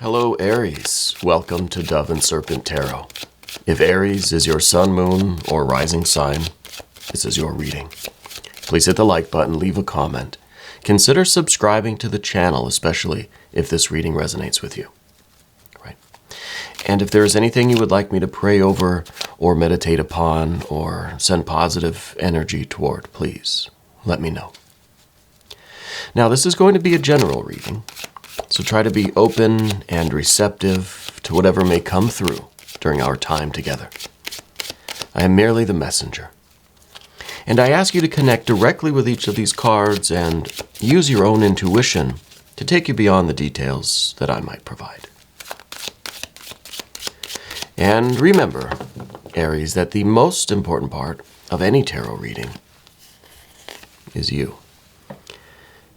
Hello, Aries. Welcome to Dove and Serpent Tarot. If Aries is your sun, moon, or rising sign, this is your reading. Please hit the like button, leave a comment. Consider subscribing to the channel, especially if this reading resonates with you. Right? And if there is anything you would like me to pray over or meditate upon or send positive energy toward, please let me know. Now, this is going to be a general reading. So try to be open and receptive to whatever may come through during our time together. I am merely the messenger. And I ask you to connect directly with each of these cards and use your own intuition to take you beyond the details that I might provide. And remember, Aries, that the most important part of any tarot reading is you.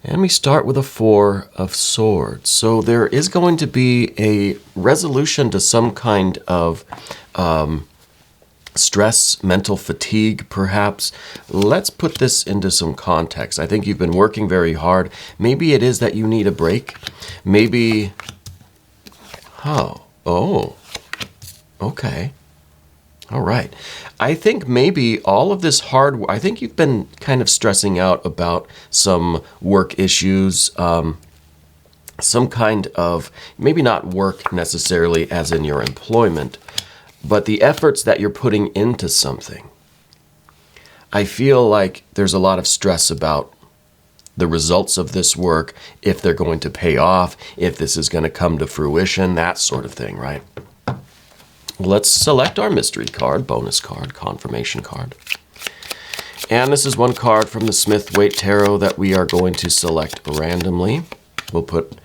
And we start with a Four of Swords. So there is going to be a resolution to some kind of stress, mental fatigue, perhaps. Let's put this into some context. I think you've been working very hard. Maybe it is that you need a break. Maybe, okay. All right. I think maybe all of this I think you've been kind of stressing out about some work issues, some kind of, maybe not work necessarily as in your employment, but the efforts that you're putting into something. I feel like there's a lot of stress about the results of this work, if they're going to pay off, if this is going to come to fruition, that sort of thing, right? Let's select our mystery card, bonus card, confirmation card. And this is one card from the Smith-Waite Tarot that we are going to select randomly. We'll put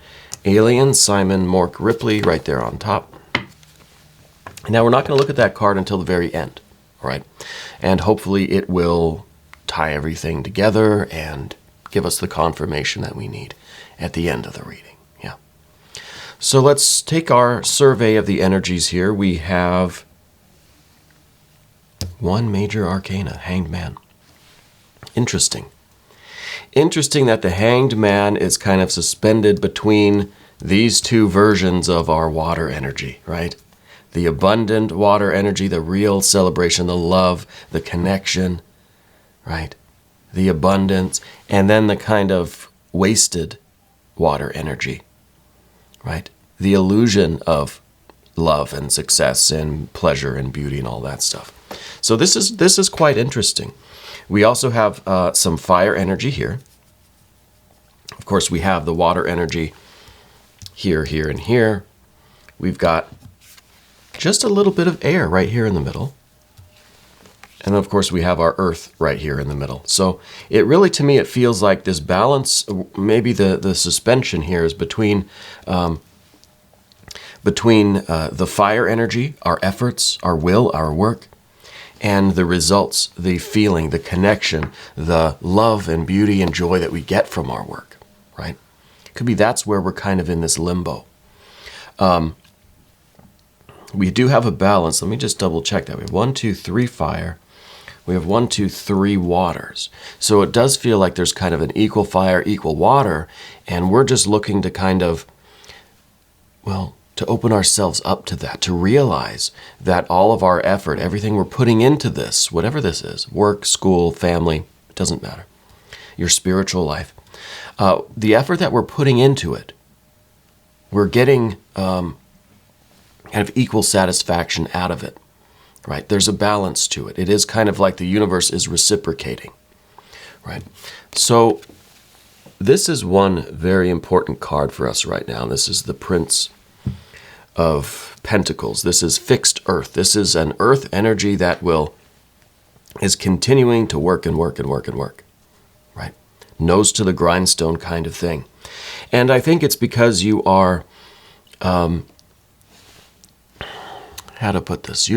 Alien Simon Mork Ripley right there on top. Now we're not going to look at that card until the very end, all right? And hopefully it will tie everything together and give us the confirmation that we need at the end of the reading. So let's take our survey of the energies here. We have one major arcana, Hanged Man. Interesting. Interesting that the Hanged Man is kind of suspended between these two versions of our water energy, right? The abundant water energy, the real celebration, the love, the connection, right? The abundance, and then the kind of wasted water energy. Right? The illusion of love and success and pleasure and beauty and all that stuff. So this is quite interesting. We also have some fire energy here. Of course, we have the water energy here, here, and here. We've got just a little bit of air right here in the middle. And of course, we have our earth right here in the middle. So it really, to me, it feels like this balance, maybe the suspension here is between the fire energy, our efforts, our will, our work, and the results, the feeling, the connection, the love and beauty and joy that we get from our work, right? Could be that's where we're kind of in this limbo. We do have a balance. Let me just double check that. We have 1, 2, 3 fire. We have 1, 2, 3 waters. So it does feel like there's kind of an equal fire, equal water, and we're just looking to kind of, well, to open ourselves up to that, to realize that all of our effort, everything we're putting into this, whatever this is, work, school, family, it doesn't matter, your spiritual life, the effort that we're putting into it, we're getting kind of equal satisfaction out of it. Right? There's a balance to it. It is kind of like the universe is reciprocating, right? So this is one very important card for us right now. This is the Prince of Pentacles. This is fixed earth. This is an earth energy that is continuing to work and work and work and work, right? Nose to the grindstone kind of thing. And I think it's because you are, how to put this?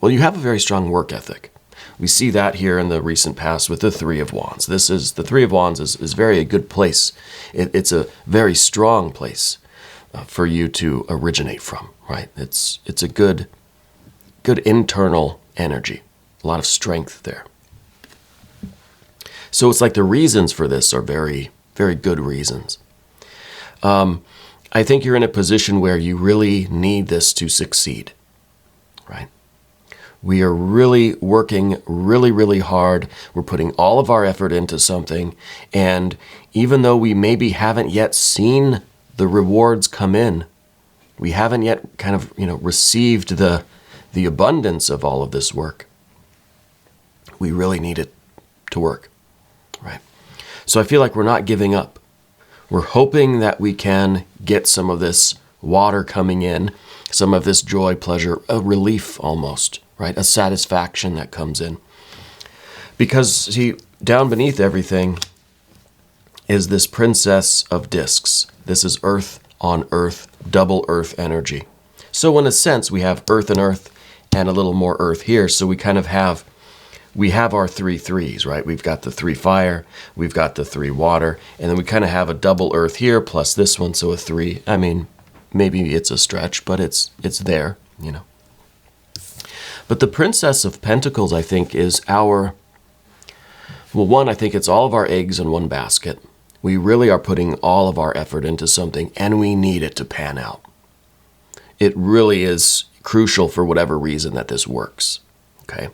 Well, you have a very strong work ethic. We see that here in the recent past with the Three of Wands. The Three of Wands is very a good place. It's a very strong place for you to originate from, right? It's a good internal energy, a lot of strength there. So it's like the reasons for this are very, very good reasons. I think you're in a position where you really need this to succeed, right? We are really working really, really hard. We're putting all of our effort into something. And even though we maybe haven't yet seen the rewards come in, we haven't yet kind of, received the abundance of all of this work, we really need it to work, right? So I feel like we're not giving up. We're hoping that we can get some of this water coming in, some of this joy, pleasure, a relief almost, right? A satisfaction that comes in. Because, see, down beneath everything is this princess of discs. This is earth on earth, double earth energy. So in a sense, we have earth and a little more earth here. So we kind of have our 3 threes, right? We've got the 3 fire, we've got the 3 water, and then we kind of have a double earth here plus this one, so a 3. I mean, maybe it's a stretch, but it's there, But the Princess of Pentacles, I think, is I think it's all of our eggs in one basket. We really are putting all of our effort into something, and we need it to pan out. It really is crucial for whatever reason that this works, okay?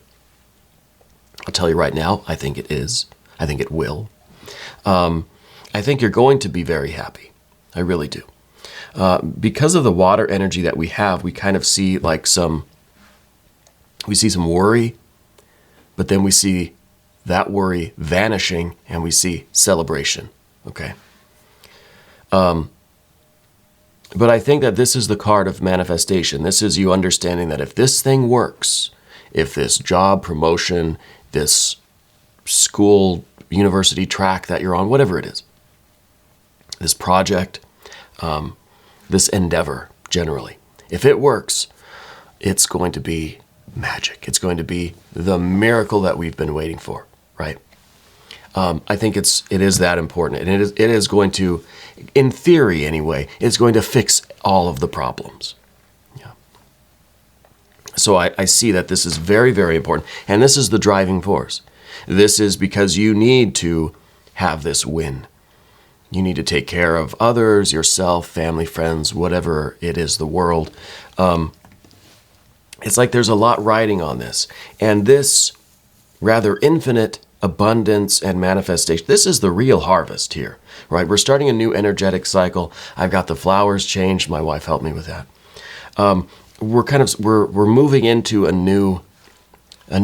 I'll tell you right now, I think it is. I think it will. I think you're going to be very happy. I really do. Because of the water energy that we have, we kind of see some worry, but then we see that worry vanishing and we see celebration, okay? But I think that this is the card of manifestation. This is you understanding that if this thing works, if this job, promotion, this school, university track that you're on, whatever it is, this project, this endeavor generally, if it works, it's going to be magic. It's going to be the miracle that we've been waiting for, right? I think it is that important. And it is going to, in theory anyway, it's going to fix all of the problems. Yeah. So I see that this is very, very important. And this is the driving force. This is because you need to have this win. You need to take care of others, yourself, family, friends, whatever it is, the world. It's like there's a lot riding on this. And this rather infinite abundance and manifestation, this is the real harvest here, right? We're starting a new energetic cycle. I've got the flowers changed. My wife helped me with that. We're moving into a new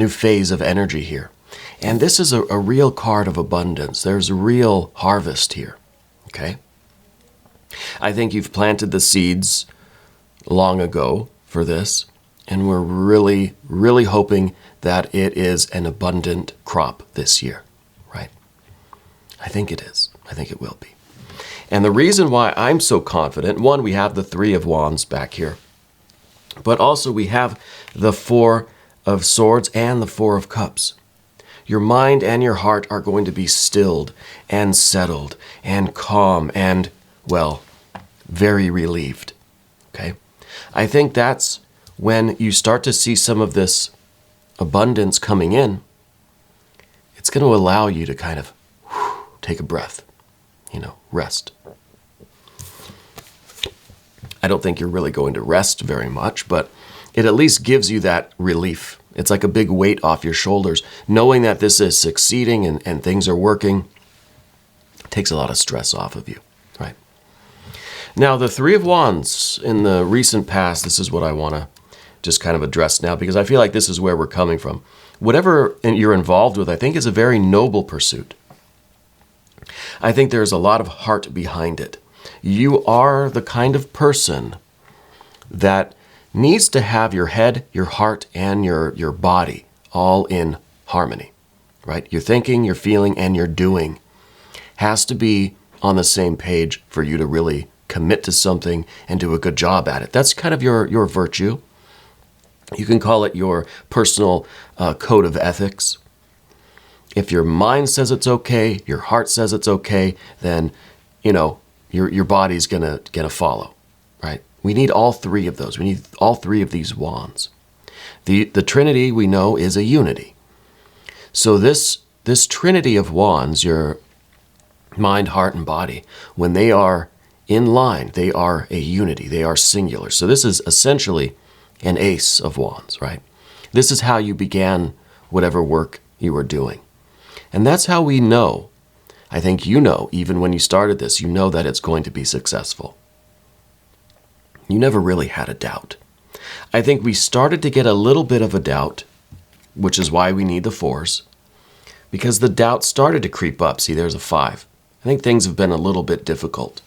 phase of energy here. And this is a real card of abundance. There's a real harvest here, okay? I think you've planted the seeds long ago for this, and we're really, really hoping that it is an abundant crop this year, right? I think it is. I think it will be. And the reason why I'm so confident, one, we have the 3 of Wands back here, but also we have the 4 of Swords and the 4 of Cups. Your mind and your heart are going to be stilled and settled and calm and, well, very relieved, okay? I think that's when you start to see some of this abundance coming in, it's going to allow you to kind of take a breath, rest. I don't think you're really going to rest very much, but it at least gives you that relief. It's like a big weight off your shoulders. Knowing that this is succeeding and things are working takes a lot of stress off of you, right? Now, the 3 of Wands in the recent past, this is what I want to just kind of address now, because I feel like this is where we're coming from. Whatever you're involved with, I think is a very noble pursuit. I think there's a lot of heart behind it. You are the kind of person that needs to have your head, your heart, and your body all in harmony, right? Your thinking, your feeling, and your doing has to be on the same page for you to really commit to something and do a good job at it. That's kind of your virtue. You can call it your personal code of ethics. If your mind says it's okay, your heart says it's okay, then, your body's gonna follow, right? We need all 3 of those. We need all 3 of these wands. The Trinity, we know, is a unity. So this Trinity of wands, your mind, heart, and body, when they are in line. They are a unity. They are singular. So this is essentially an ace of wands, right? This is how you began whatever work you were doing. And that's how we know. I think you know, even when you started this, you know that it's going to be successful. You never really had a doubt. I think we started to get a little bit of a doubt, which is why we need the 4s, because the doubt started to creep up. See, there's a 5. I think things have been a little bit difficult.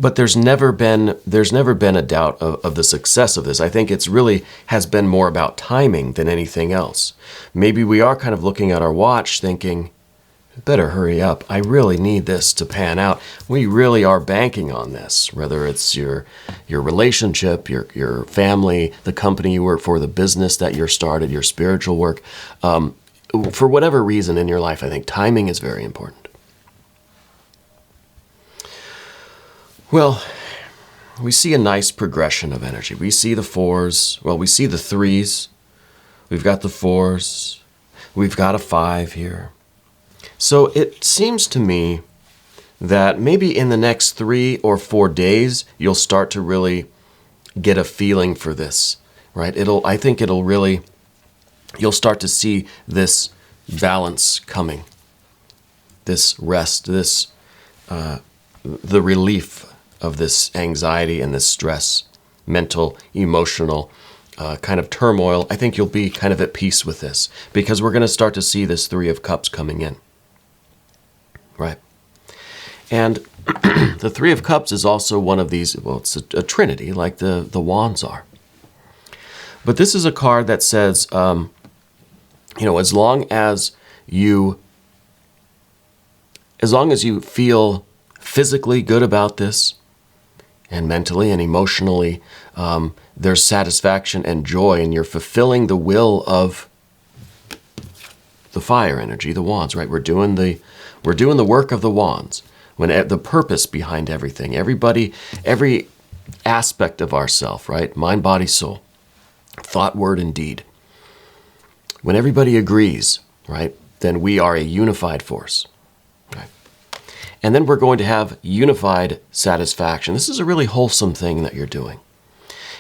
But there's never been a doubt of the success of this. I think it's really has been more about timing than anything else. Maybe we are kind of looking at our watch thinking, better hurry up. I really need this to pan out. We really are banking on this, whether it's your relationship, your family, the company you work for, the business that you're started, your spiritual work. For whatever reason in your life, I think timing is very important. Well, we see a nice progression of energy. We see the 4s. Well, we see the 3s. We've got the 4s. We've got a 5 here. So it seems to me that maybe in the next 3 or 4 days, you'll start to really get a feeling for this, right? I think you'll start to see this balance coming, this rest, the relief of this anxiety and this stress, mental, emotional kind of turmoil. I think you'll be kind of at peace with this because we're going to start to see this 3 of Cups coming in, right? And the 3 of Cups is also one of these, well, it's a trinity like the wands are. But this is a card that says, as long as you feel physically good about this, and mentally and emotionally, there's satisfaction and joy, and you're fulfilling the will of the fire energy, the wands, right? We're doing the work of the wands, when the purpose behind everything, every aspect of ourself, right? Mind, body, soul, thought, word, and deed. When everybody agrees, right, then we are a unified force. And then we're going to have unified satisfaction. This is a really wholesome thing that you're doing.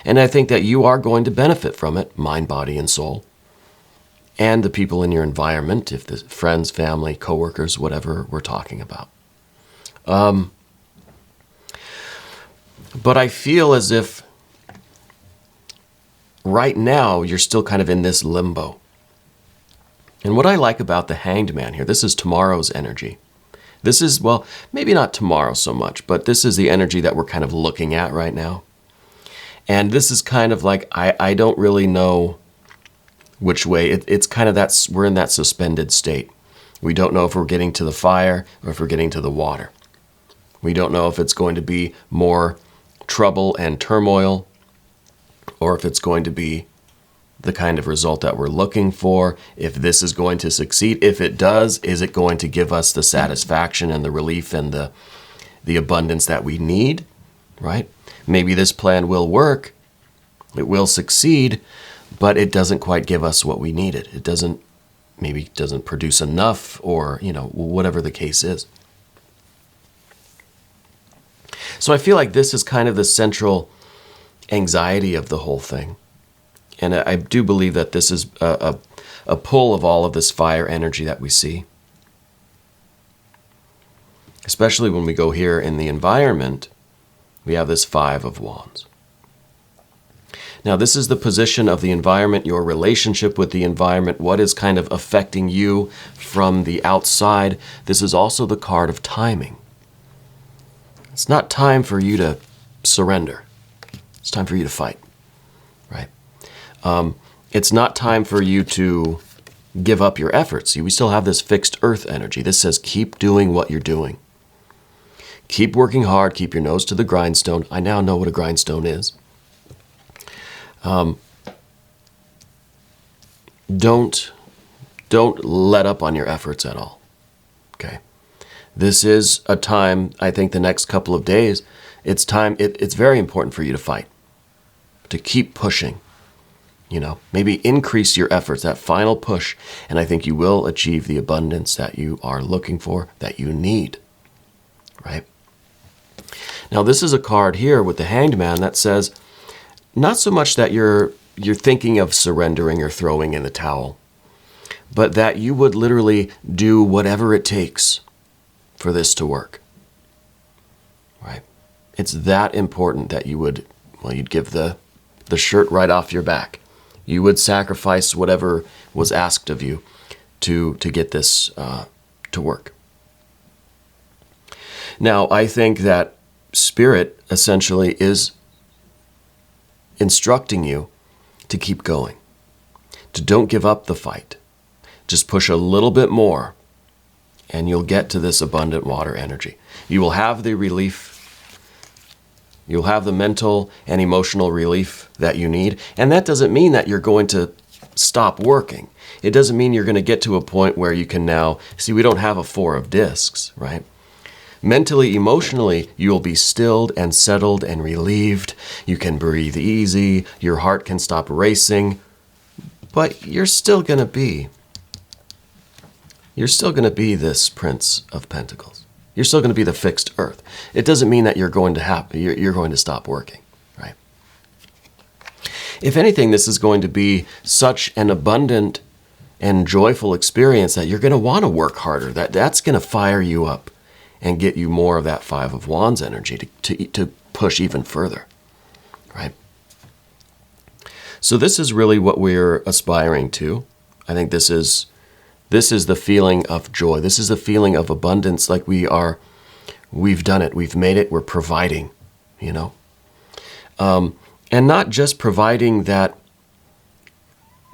And I think that you are going to benefit from it, mind, body, and soul. And the people in your environment, if the friends, family, coworkers, whatever we're talking about. But I feel as if right now you're still kind of in this limbo. And what I like about the Hanged Man here, this is tomorrow's energy. This is, well, maybe not tomorrow so much, but this is the energy that we're kind of looking at right now. And this is kind of like, I don't really know which way. It's kind of that, we're in that suspended state. We don't know if we're getting to the fire or if we're getting to the water. We don't know if it's going to be more trouble and turmoil or if it's going to be the kind of result that we're looking for, if this is going to succeed. If it does, is it going to give us the satisfaction and the relief and the abundance that we need, right? Maybe this plan will work, it will succeed, but it doesn't quite give us what we needed. It doesn't produce enough, or, whatever the case is. So I feel like this is kind of the central anxiety of the whole thing. And I do believe that this is a pull of all of this fire energy that we see. Especially when we go here in the environment, we have this 5 of Wands. Now, this is the position of the environment, your relationship with the environment, what is kind of affecting you from the outside. This is also the card of timing. It's not time for you to surrender. It's time for you to fight, right? It's not time for you to give up your efforts. We still have this fixed earth energy. This says keep doing what you're doing. Keep working hard. Keep your nose to the grindstone. I now know what a grindstone is. Don't let up on your efforts at all. Okay. This is a time, I think the next couple of days, it's very important for you to fight, to keep pushing. maybe increase your efforts, that final push, and I think you will achieve the abundance that you are looking for, that you need, right? Now, this is a card here with the Hanged Man that says, not so much that you're thinking of surrendering or throwing in the towel, but that you would literally do whatever it takes for this to work, right? It's that important that you'd give the shirt right off your back. You would sacrifice whatever was asked of you to get this to work. Now, I think that Spirit essentially is instructing you to keep going, to don't give up the fight. Just push a little bit more, and you'll get to this abundant water energy. You will have the relief. You'll have the mental and emotional relief that you need. And that doesn't mean that you're going to stop working. It doesn't mean you're going to get to a point where you can now, see, we don't have a 4 of discs, right? Mentally, emotionally, you'll be stilled and settled and relieved. You can breathe easy. Your heart can stop racing. But you're still going to be this Prince of Pentacles. You're still going to be the fixed earth. It doesn't mean that you're going to stop working, right? If anything, this is going to be such an abundant and joyful experience that you're going to want to work harder. That's going to fire you up and get you more of that 5 of Wands energy to push even further, right? So this is really what we're aspiring to. I think this is the feeling of joy. This is the feeling of abundance, like we've done it, we've made it, we're providing, and not just providing that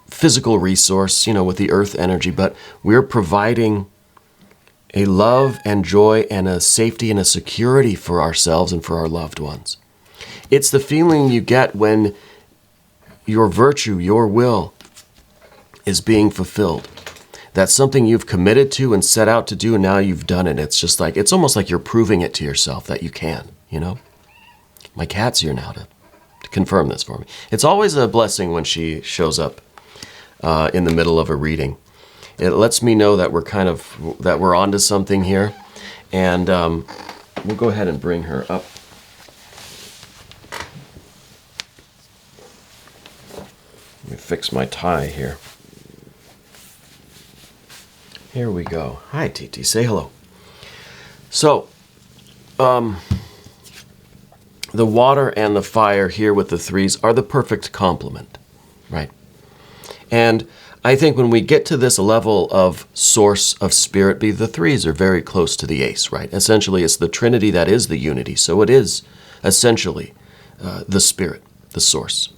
physical resource, with the earth energy, but we're providing a love and joy and a safety and a security for ourselves and for our loved ones. It's the feeling you get when your virtue, your will, is being fulfilled. That's something you've committed to and set out to do, and now you've done it. It's almost like you're proving it to yourself that you can, My cat's here now to confirm this for me. It's always a blessing when she shows up in the middle of a reading. It lets me know that we're onto something here, and we'll go ahead and bring her up. Let me fix my tie here. Here we go. Hi, TT. Say hello. So, the water and the fire here with the 3s are the perfect complement, right? And I think when we get to this level of source of spirit, the 3s are very close to the ace, right? Essentially, it's the Trinity that is the unity. So it is essentially the spirit, the source.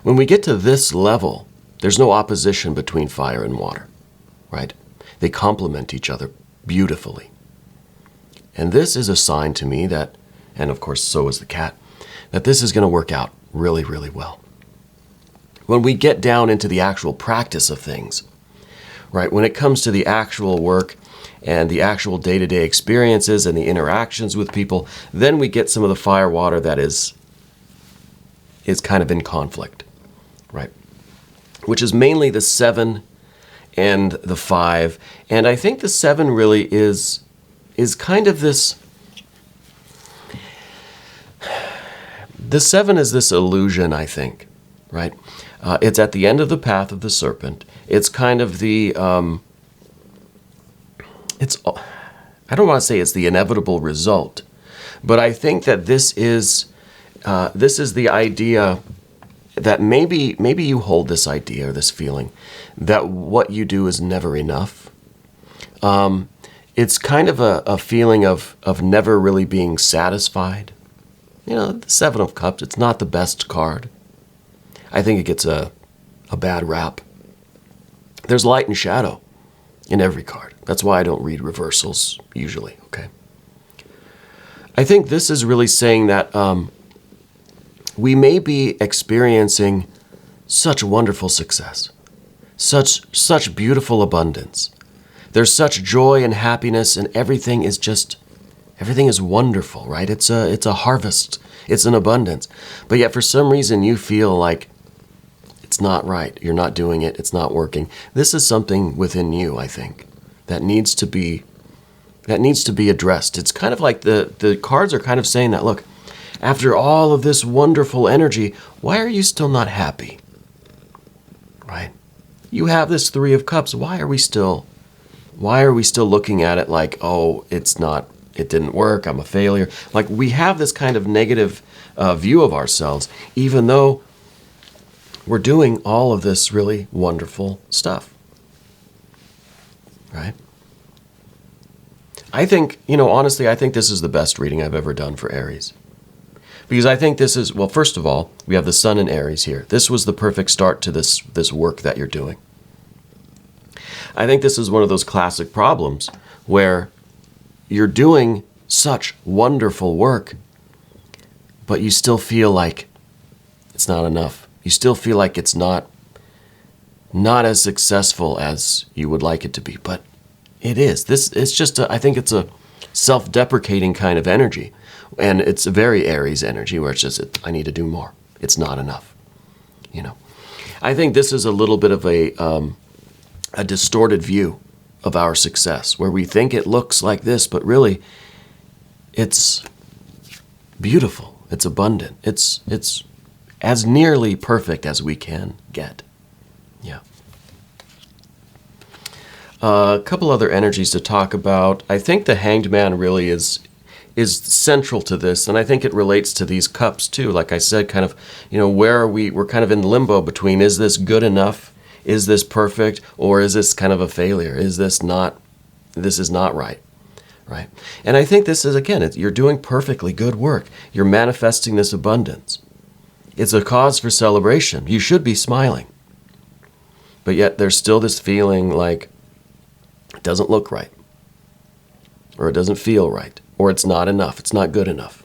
When we get to this level, there's no opposition between fire and water, right? They complement each other beautifully. And this is a sign to me that, and of course so is the cat, that this is going to work out really, really well. When we get down into the actual practice of things, right, when it comes to the actual work and the actual day-to-day experiences and the interactions with people, then we get some of the fire water that is kind of in conflict, right? Which is mainly the 7 and the 5. And I think the 7 really is kind of this... The 7 is this illusion, I think, right? It's at the end of the path of the serpent. It's kind of the... I don't want to say it's the inevitable result, but I think that this is the idea that maybe you hold this idea or this feeling that what you do is never enough. It's kind of a feeling of never really being satisfied. The 7 of Cups, it's not the best card. I think it gets a bad rap. There's light and shadow in every card. That's why I don't read reversals usually, okay? I think this is really saying that we may be experiencing such wonderful success, such beautiful abundance. There's such joy and happiness, and everything is wonderful, right? It's a harvest. It's an abundance. But yet for some reason you feel like it's not right. You're not doing it. It's not working. This is something within you, I think, that needs to be addressed. It's kind of like the cards are kind of saying that, look, after all of this wonderful energy, why are you still not happy? Right? You have this Three of Cups. Why are we still looking at it like, oh, it didn't work, I'm a failure? Like, we have this kind of negative view of ourselves, even though we're doing all of this really wonderful stuff. Right? I think, honestly, I think this is the best reading I've ever done for Aries. Because I think this is, well, first of all, we have the Sun in Aries here. This was the perfect start to this work that you're doing. I think this is one of those classic problems where you're doing such wonderful work, but you still feel like it's not enough. You still feel like it's not as successful as you would like it to be, but it is. I think it's a self-deprecating kind of energy. And it's a very Aries energy where it's just, I need to do more. It's not enough. I think this is a little bit of a distorted view of our success, where we think it looks like this, but really it's beautiful. It's abundant. It's as nearly perfect as we can get. Yeah. A couple other energies to talk about. I think the Hanged Man really is central to this, and I think it relates to these cups too. Like I said, kind of, where are we? We're kind of in limbo between, is this good enough? Is this perfect? Or is this kind of a failure? This is not right. Right? And I think this is, again, you're doing perfectly good work. You're manifesting this abundance. It's a cause for celebration. You should be smiling. But yet there's still this feeling like it doesn't look right, or it doesn't feel right, or it's not enough. It's not good enough.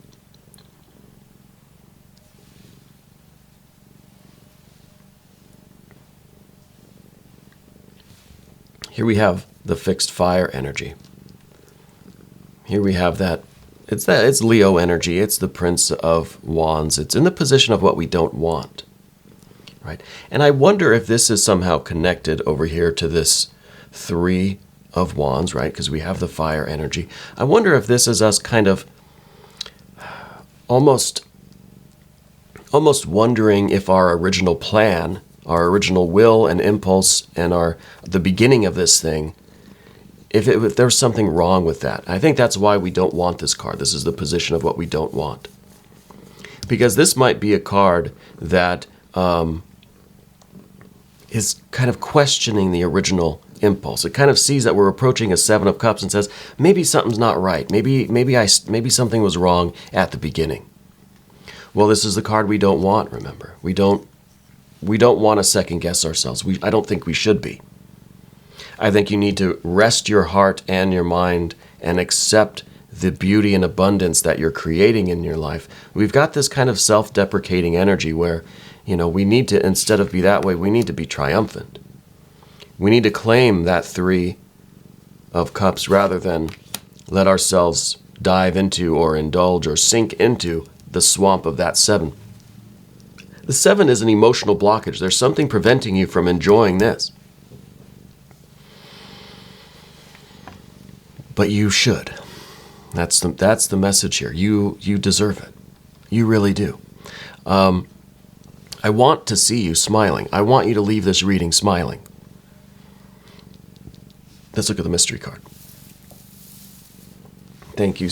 Here we have the fixed fire energy. Here we have that. It's Leo energy. It's the Prince of Wands. It's in the position of what we don't want. Right? And I wonder if this is somehow connected over here to this Three of Wands, right? Because we have the fire energy. I wonder if this is us kind of almost wondering if our original plan, our original will and impulse, and the beginning of this thing, if there's something wrong with that. I think that's why we don't want this card. This is the position of what we don't want. Because this might be a card that is kind of questioning the original impulse. It kind of sees that we're approaching a Seven of Cups and says, maybe something's not right. Maybe something was wrong at the beginning. Well, this is the card we don't want, remember. We don't want to second guess ourselves. I don't think we should be. I think you need to rest your heart and your mind and accept the beauty and abundance that you're creating in your life. We've got this kind of self-deprecating energy where, we need to, instead of be that way, we need to be triumphant. We need to claim that Three of Cups rather than let ourselves dive into or indulge or sink into the swamp of that Seven. The Seven is an emotional blockage. There's something preventing you from enjoying this. But you should. That's the message here. You deserve it. You really do. I want to see you smiling. I want you to leave this reading smiling. Let's look at the mystery card. Thank you,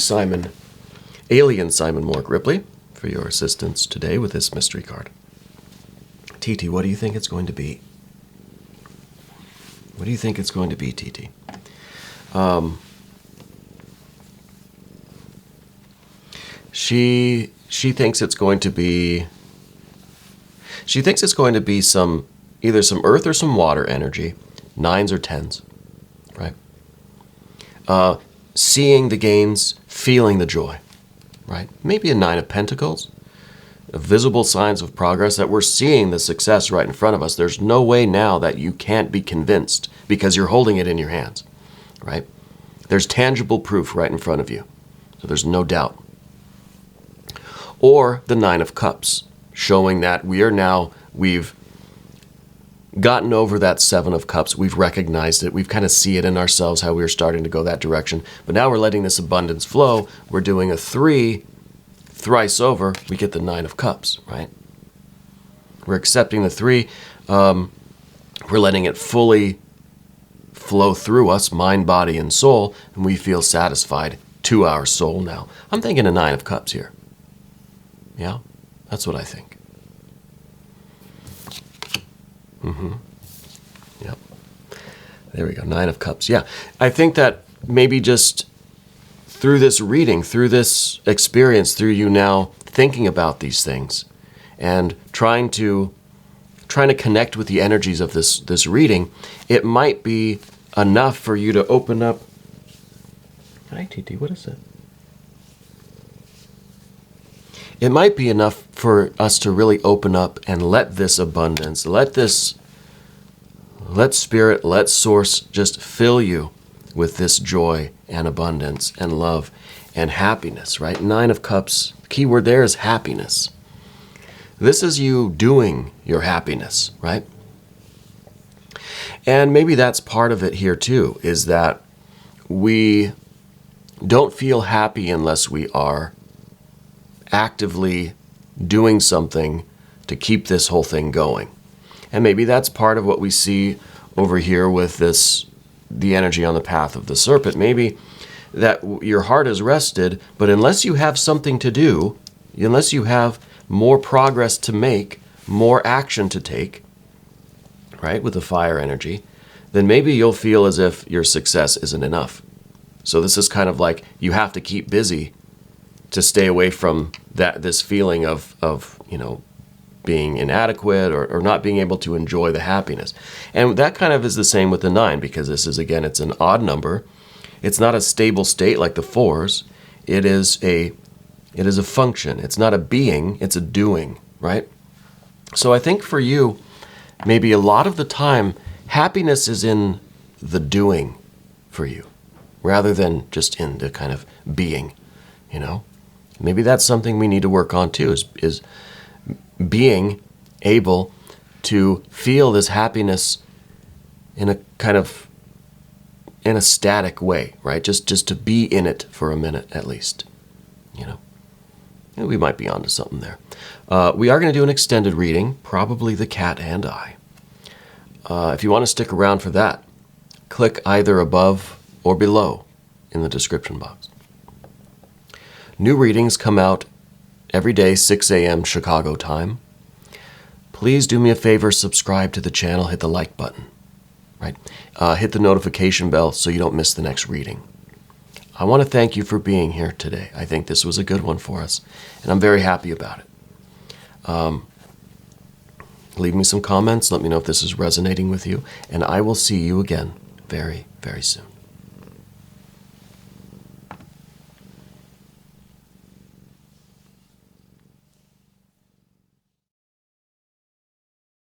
Alien Simon Morg Ripley, for your assistance today with this mystery card. TT, what do you think it's going to be? What do you think it's going to be, TT? She thinks it's going to be. She thinks it's going to be either some earth or some water energy, 9s or 10s, right? Seeing the gains, feeling the joy, right? Maybe a 9 of Pentacles, visible signs of progress that we're seeing the success right in front of us. There's no way now that you can't be convinced because you're holding it in your hands, right? There's tangible proof right in front of you, so there's no doubt. Or the 9 of Cups, showing that we've gotten over that Seven of Cups. We've recognized it. We've kind of see it in ourselves, how we were starting to go that direction. But now we're letting this abundance flow. We're doing a 3 thrice over. We get the Nine of Cups, right? We're accepting the 3. We're letting it fully flow through us, mind, body, and soul, and we feel satisfied to our soul now. I'm thinking a 9 of Cups here. Yeah, that's what I think. Yep. There we go, 9 of Cups. Yeah, I think that maybe just through this reading, through this experience, through you now thinking about these things and trying to connect with the energies of this reading, it might be enough for you to open up. Hi, TT, what is it? It might be enough for us to really open up and let this abundance, let Spirit, let Source just fill you with this joy and abundance and love and happiness, right? 9 of Cups, the key word there is happiness. This is you doing your happiness, right? And maybe that's part of it here too, is that we don't feel happy unless we are actively doing something to keep this whole thing going. And maybe that's part of what we see over here with the energy on the path of the serpent. Maybe that your heart is rested, but unless you have something to do, unless you have more progress to make, more action to take, right, with the fire energy, then maybe you'll feel as if your success isn't enough. So this is kind of like you have to keep busy to stay away from this feeling of being inadequate or not being able to enjoy the happiness. And that kind of is the same with the 9, because this is, again, it's an odd number. It's not a stable state like the 4s. It is a function. It's not a being, it's a doing, right? So I think for you, maybe a lot of the time, happiness is in the doing for you, rather than just in the kind of being, Maybe that's something we need to work on too, is being able to feel this happiness in a kind of, in a static way, right? Just to be in it for a minute at least, And we might be onto something there. We are going to do an extended reading, probably the cat and I. If you want to stick around for that, click either above or below in the description box. New readings come out every day, 6 a.m. Chicago time. Please do me a favor, subscribe to the channel, hit the like button, right? Hit the notification bell so you don't miss the next reading. I want to thank you for being here today. I think this was a good one for us, and I'm very happy about it. Leave me some comments. Let me know if this is resonating with you, and I will see you again very, very soon.